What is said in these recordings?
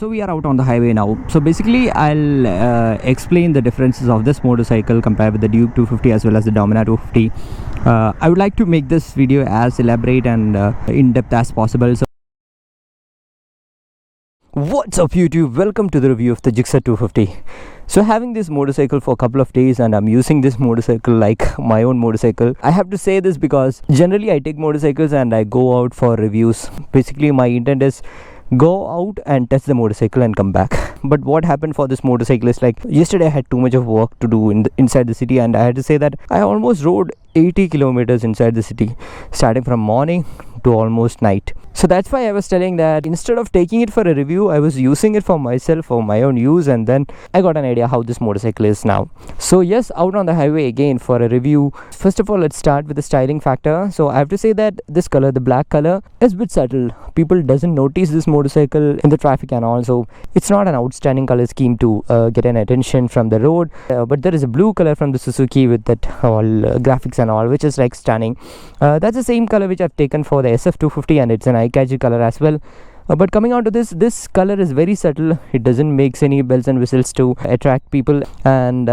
So we are out on the highway now. So basically I'll explain the differences of this motorcycle compared with the Duke 250 as well as the Dominar 250. I would like to make this video as elaborate and in-depth as possible. So what's up YouTube, welcome to the review of the Gixxer 250. So having this motorcycle for a couple of days and I'm using this motorcycle like my own motorcycle. I have to say this because generally I take motorcycles and I go out for reviews. Basically my intent is go out and test the motorcycle and come back. But what happened for this motorcycle is like yesterday I had too much of work to do inside the city, and I had to say that I almost rode 80 kilometers inside the city, starting from morning to almost night. So that's why I was telling that instead of taking it for a review, I was using it for myself, for my own use, and then I got an idea how this motorcycle is now. So yes, out on the highway again for a review. First of all, let's start with the styling factor. So I have to say that this color, the black color, is a bit subtle. People doesn't notice this motorcycle in the traffic and all, so it's not an outstanding color scheme to get an attention from the road. But there is a blue color from the Suzuki with that all graphics and all, which is like stunning. That's the same color which I've taken for the SF250, and it's an eye-catchy color as well. But coming on to this color is very subtle. It doesn't make any bells and whistles to attract people, and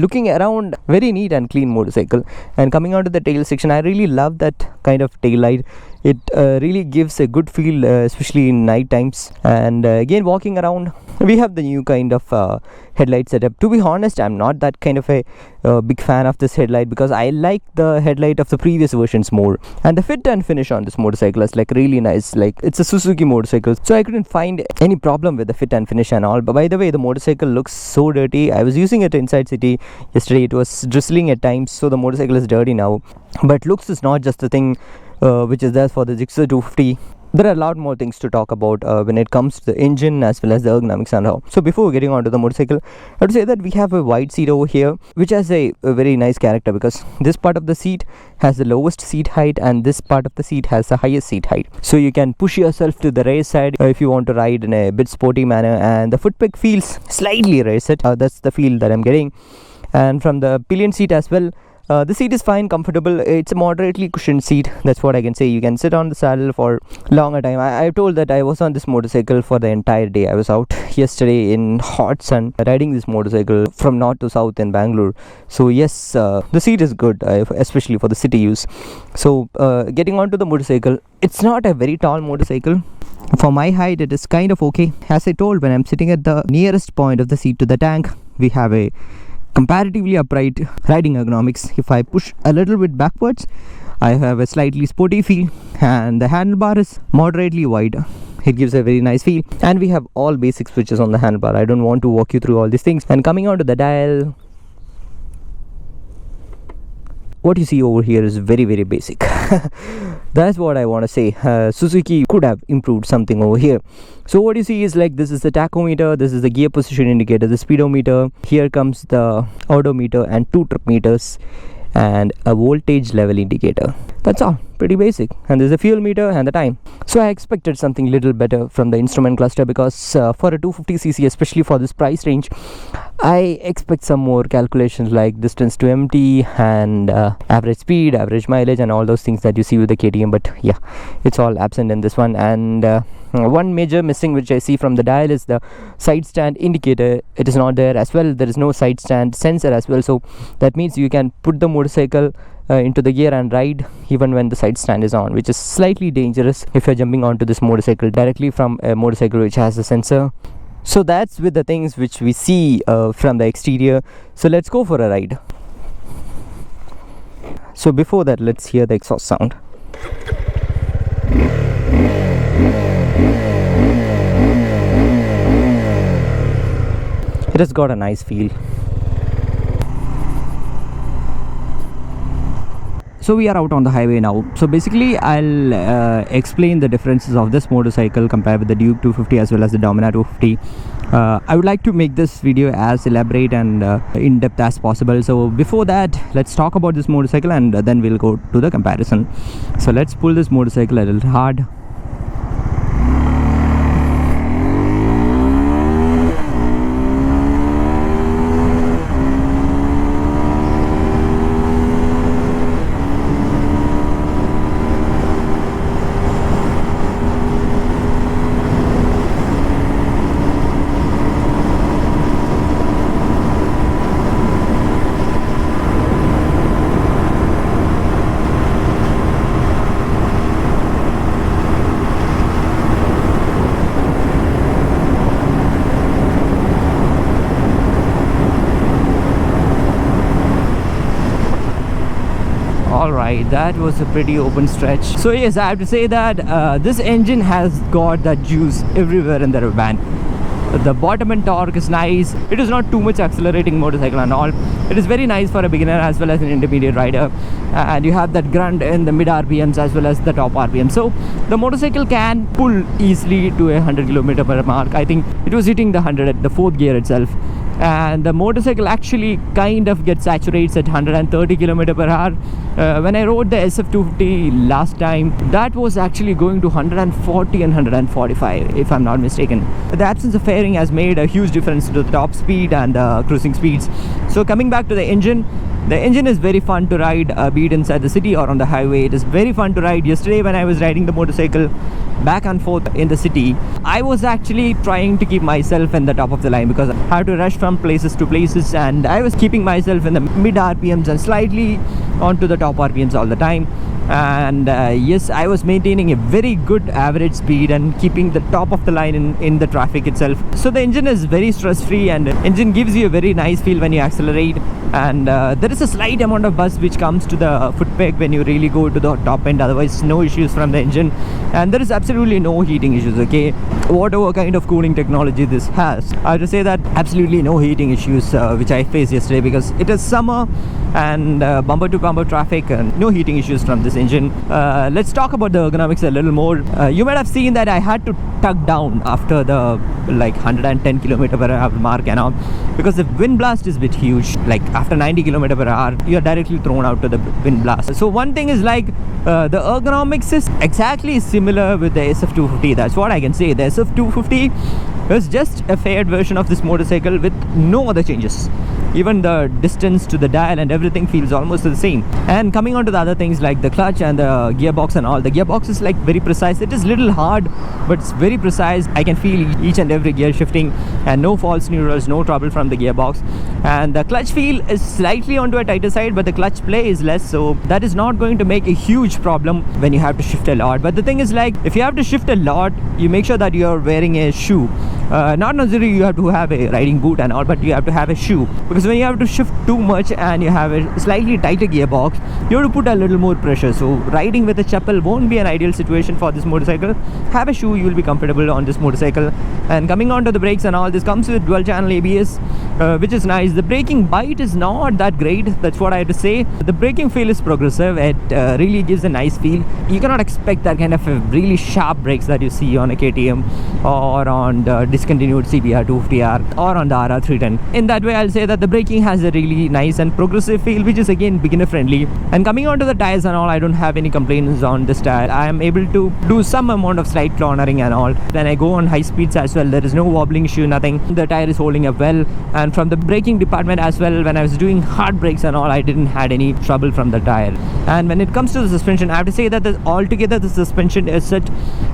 looking around, very neat and clean motorcycle. And coming on to the tail section, I really love that kind of tail light. It really gives a good feel, especially in night times. And again, walking around, we have the new kind of headlight setup. To be honest, I'm not that kind of a big fan of this headlight because I like the headlight of the previous versions more. And the fit and finish on this motorcycle is like really nice. Like, it's a Suzuki motorcycle, so I couldn't find any problem with the fit and finish and all. But by the way, the motorcycle looks so dirty. I was using it inside city yesterday. It was drizzling at times, so the motorcycle is dirty now. But looks is not just the thing which is there for the Gixxer 250. There are a lot more things to talk about when it comes to the engine as well as the ergonomics and how. So before getting on to the motorcycle, I have to say that we have a wide seat over here, which has a very nice character because this part of the seat has the lowest seat height and this part of the seat has the highest seat height. So you can push yourself to the race side if you want to ride in a bit sporty manner, and the foot peg feels slightly raised. That's the feel that I'm getting. And from the pillion seat as well, the seat is fine, comfortable. It's a moderately cushioned seat. That's what I can say. You can sit on the saddle for longer time. I've told that I was on this motorcycle for the entire day. I was out yesterday in hot sun riding this motorcycle from north to south in Bangalore. So yes, the seat is good, especially for the city use. So getting on to the motorcycle, it's not a very tall motorcycle. For my height, it is kind of okay. As I told, when I'm sitting at the nearest point of the seat to the tank, we have a comparatively upright riding ergonomics. If I push a little bit backwards, I have a slightly sporty feel, and the handlebar is moderately wide. It gives a very nice feel, and we have all basic switches on the handlebar. I don't want to walk you through all these things. And coming on to the dial, what you see over here is very, very basic. That's what I want to say. Suzuki could have improved something over here. So what you see is like, this is the tachometer, this is the gear position indicator, the speedometer. Here comes the odometer and 2 trip meters and a voltage level indicator. That's all, pretty basic. And there's a fuel meter and the time. So I expected something little better from the instrument cluster because for a 250cc, especially for this price range, I expect some more calculations like distance to empty and average speed, average mileage, and all those things that you see with the KTM. But yeah, it's all absent in this one. And one major missing which I see from the dial is the side stand indicator. It is not there as well. There is no side stand sensor as well. So that means you can put the motorcycle into the gear and ride even when the side stand is on, which is slightly dangerous if you're jumping onto this motorcycle directly from a motorcycle which has a sensor. So that's with the things which we see from the exterior. So let's go for a ride. So before that, let's hear the exhaust sound. It has got a nice feel. So we are out on the highway now. So basically I'll explain the differences of this motorcycle compared with the Duke 250 as well as the Dominar 250. I would like to make this video as elaborate and in-depth as possible. So before that, let's talk about this motorcycle and then we'll go to the comparison. So let's pull this motorcycle a little hard. ride. That was a pretty open stretch. So yes, I have to say that this engine has got that juice everywhere in the rubber band. The bottom end torque is nice. It is not too much accelerating motorcycle and all. It is very nice for a beginner as well as an intermediate rider, and you have that grunt in the mid RPMs as well as the top RPM. So the motorcycle can pull easily to a 100 km per mark. I think it was hitting the 100 at the 4th gear itself, and the motorcycle actually kind of gets saturates at 130 km per hour. When I rode the SF250 last time, that was actually going to 140 and 145 if I'm not mistaken. The absence of fairing has made a huge difference to the top speed and the cruising speeds. So coming back to the engine is very fun to ride, be it inside the city or on the highway. It is very fun to ride. Yesterday when I was riding the motorcycle back and forth in the city, I was actually trying to keep myself in the top of the line because I had to rush from places to places, and I was keeping myself in the mid RPMs and slightly onto the top RPMs all the time. And yes, I was maintaining a very good average speed and keeping the top of the line in the traffic itself. So the engine is very stress free, and engine gives you a very nice feel when you accelerate, and there is a slight amount of buzz which comes to the foot peg when you really go to the top end. Otherwise no issues from the engine, and there is absolutely no heating issues. Okay, whatever kind of cooling technology this has, I have to say that absolutely no heating issues which I faced yesterday, because it is summer and bumper to bumper traffic, and no heating issues from this engine. Let's talk about the ergonomics a little more. You might have seen that I had to tug down after the 110 km per hour mark and all, because the wind blast is a bit huge. Like after 90 km per hour, you are directly thrown out to the wind blast. So one thing is the ergonomics is exactly similar with the SF250. That's what I can say. The SF250 is just a faired version of this motorcycle with no other changes. Even the distance to the dial and everything feels almost the same. And coming on to the other things like the clutch and the gearbox and all, the gearbox is very precise. It is little hard, but it's very precise. I can feel each and every gear shifting, and no false neurals, no trouble from the gearbox. And the clutch feel is slightly onto a tighter side, but the clutch play is less, so that is not going to make a huge problem when you have to shift a lot. But the thing is, if you have to shift a lot, you make sure that you're wearing a shoe. Not necessarily you have to have a riding boot and all, but you have to have a shoe, because when you have to shift too much and you have a slightly tighter gearbox, you have to put a little more pressure. So riding with a chappal won't be an ideal situation for this motorcycle. Have a shoe, you will be comfortable on this motorcycle. And coming on to the brakes and all, this comes with dual channel ABS, which is nice. The braking bite is not that great, that's what I have to say. The braking feel is progressive. It really gives a nice feel. You cannot expect that kind of really sharp brakes that you see on a KTM or on the discontinued CBR 250R or on the RR 310. In that way, I'll say that the braking has a really nice and progressive feel, which is again beginner friendly. And coming on to the tires and all, I don't have any complaints on this tire. I am able to do some amount of slight cornering and all. When I go on high speeds as well, there is no wobbling issue, nothing. The tire is holding up well. And from the braking department as well, when I was doing hard brakes and all, I didn't had any trouble from the tire. And when it comes to the suspension, I have to say that altogether the suspension is set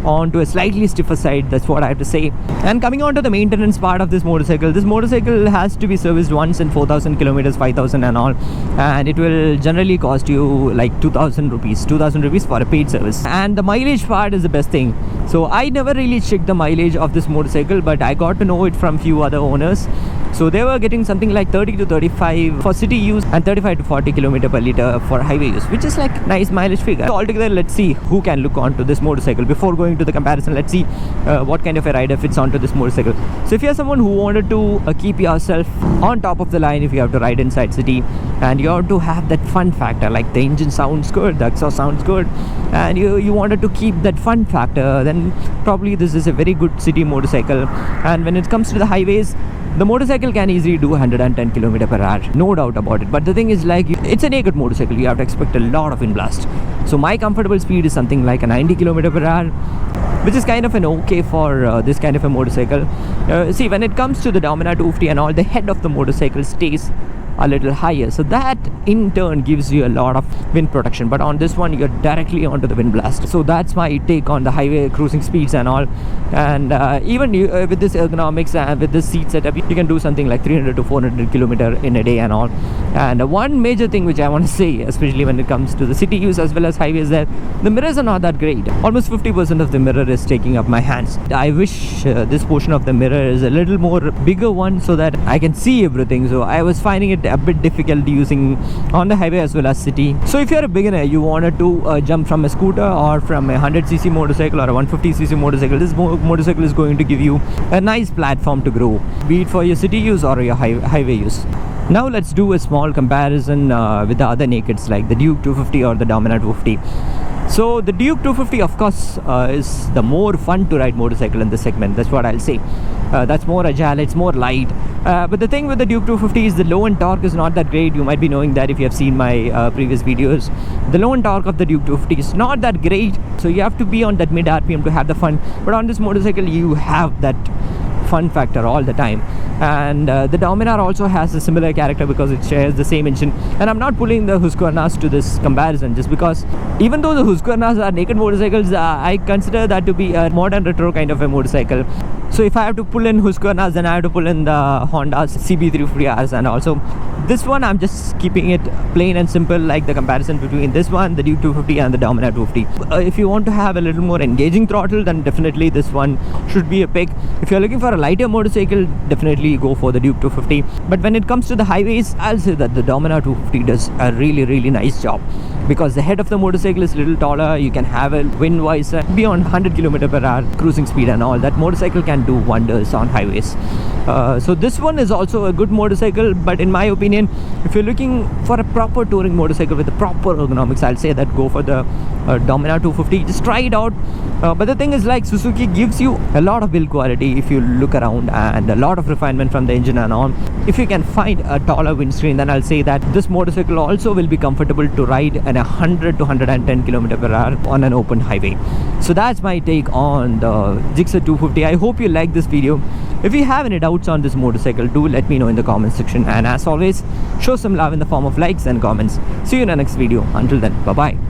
onto a slightly stiffer side. That's what I have to say. And coming on to the maintenance part of this motorcycle has to be serviced once in 4,000 kilometers, 5,000 and all, and it will generally cost you 2,000 rupees for a paid service. And the mileage part is the best thing. So I never really checked the mileage of this motorcycle, but I got to know it from few other owners. So they were getting something like 30 to 35 for city use and 35 to 40 km per liter for highway use, which is nice mileage figure. So altogether, let's see who can look onto this motorcycle. Before going to the comparison, let's see what kind of a rider fits onto this motorcycle. So if you're someone who wanted to keep yourself on top of the line, if you have to ride inside city and you have to have that fun factor, like the engine sounds good, the exhaust sounds good, and you wanted to keep that fun factor, then probably this is a very good city motorcycle. And when it comes to the highways, the motorcycle can easily do 110 km per hour, no doubt about it. But the thing is, it's a naked motorcycle, you have to expect a lot of wind blast. So my comfortable speed is something like a 90 km per hour, which is kind of an okay for this kind of a motorcycle. See, when it comes to the Dominar 250 and all, the head of the motorcycle stays a little higher, so that in turn gives you a lot of wind protection. But on this one, you're directly onto the wind blast. So that's my take on the highway cruising speeds and all. And even with this ergonomics and with this seat setup, you can do something like 300 to 400 km in a day and all. And one major thing which I want to say, especially when it comes to the city use as well as highways, that the mirrors are not that great. Almost 50% of the mirror is taking up my hands. I wish this portion of the mirror is a little more bigger one, so that I can see everything. So I was finding it a bit difficult using on the highway as well as city. So if you're a beginner, you wanted to jump from a scooter or from a 100cc motorcycle or a 150cc motorcycle, this motorcycle is going to give you a nice platform to grow, be it for your city use or your highway use. Now let's do a small comparison with the other nakeds like the Duke 250 or the Dominar 250. So the Duke 250 of course is the more fun to ride motorcycle in this segment, that's what I'll say. That's more agile, it's more light, but the thing with the Duke 250 is the low end torque is not that great. You might be knowing that if you have seen my previous videos. The low end torque of the Duke 250 is not that great, so you have to be on that mid RPM to have the fun. But on this motorcycle you have that fun factor all the time. And the Dominar also has a similar character because it shares the same engine. And I'm not pulling the Husqvarnas to this comparison just because even though the Husqvarnas are naked motorcycles, I consider that to be a modern retro kind of a motorcycle. So if I have to pull in Husqvarnas, then I have to pull in the Honda's CB350Rs, and also this one I'm just keeping it plain and simple, like the comparison between this one, the Duke 250 and the Dominar 250. If you want to have a little more engaging throttle, then definitely this one should be a pick. If you're looking for a lighter motorcycle, definitely go for the Duke 250. But when it comes to the highways, I'll say that the Dominar 250 does a really nice job, because the head of the motorcycle is a little taller. You can have a wind visor beyond 100 km/h cruising speed and all. That motorcycle can do wonders on highways. So this one is also a good motorcycle, but in my opinion, if you're looking for a proper touring motorcycle with the proper ergonomics, I'll say that go for the Dominar 250. Just try it out. But the thing is, like, Suzuki gives you a lot of build quality if you look around, and a lot of refinement from the engine and all. If you can find a taller windscreen, then I'll say that this motorcycle also will be comfortable to ride at 100 to 110 km/h on an open highway. So that's my take on the Gixxer 250. I hope you like this video. If you have any doubts on this motorcycle, do let me know in the comments section, and as always, show some love in the form of likes and comments. See you in the next video. Until then, bye bye.